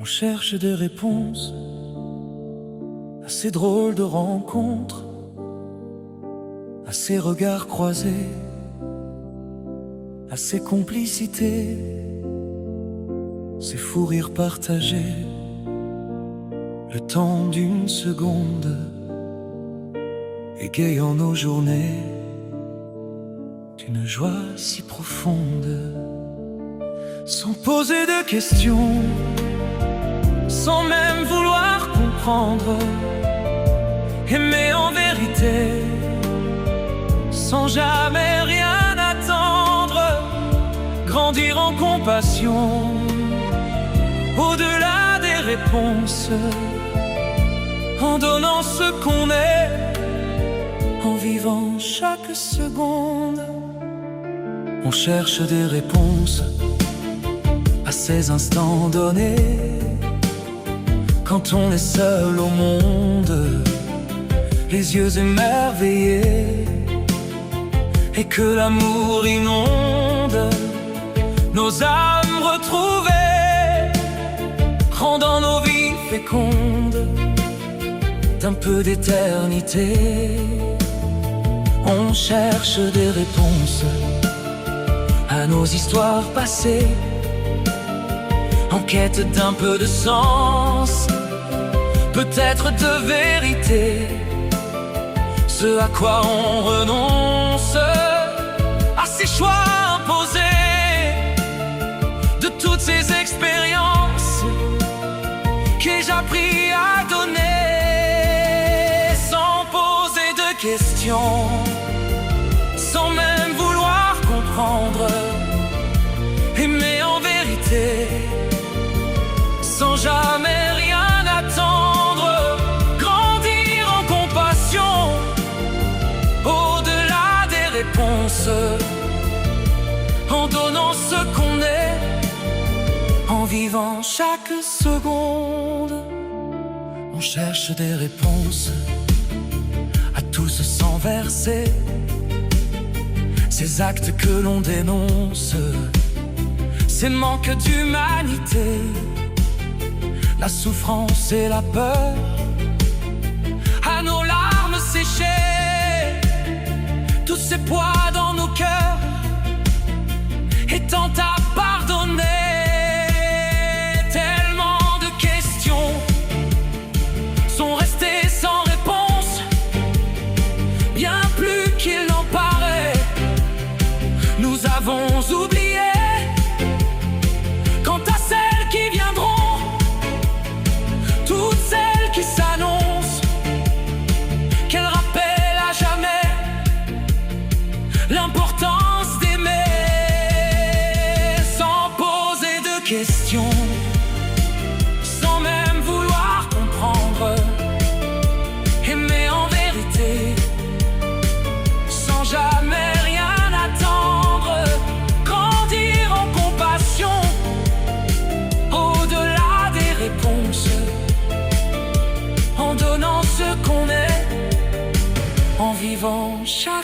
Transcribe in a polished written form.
On cherche des réponses à ces drôles de rencontres, à ces regards croisés, à ces complicités, ces fous rires partagés, le temps d'une seconde, égayant nos journées d'une joie si profonde, sans poser de questions, sans même vouloir comprendre, aimer en vérité, sans jamais rien attendre, grandir en compassion, au-delà des réponses, en donnant ce qu'on est, en vivant chaque seconde. On cherche des réponses à ces instants donnés, quand on est seul au monde, les yeux émerveillés, et que l'amour inonde nos âmes retrouvées, rendant nos vies fécondes d'un peu d'éternité. On cherche des réponses à nos histoires passées, en quête d'un peu de sens, peut-être de vérité, ce à quoi on renonce, à ces choix imposés, de toutes ces expériences qu'ai-je appris à donner, sans poser de questions, sans même vouloir comprendre, aimer en vérité, sans jamais rien attendre, grandir en compassion, au-delà des réponses, en donnant ce qu'on est, en vivant chaque seconde. On cherche des réponses à tous sans verser, ces actes que l'on dénonce, ces manques d'humanité, la souffrance et la peur, à nos larmes séchées, tous ces poids dans nos cœurs, étant à pardonner. Tellement de questions sont restées sans réponse, bien plus qu'il n'en paraît. Nous avons oublié, quant à celles qui viendront, toutes celles qui s'annoncent, qu'elles rappellent à jamais l'importance d'aimer, sans poser de questions, sans même vouloir comprendre, aimer en vérité, sans jamais rien attendre, grandir en compassion, au-delà des réponses, en donnant ce qu'on est, en vivant chaque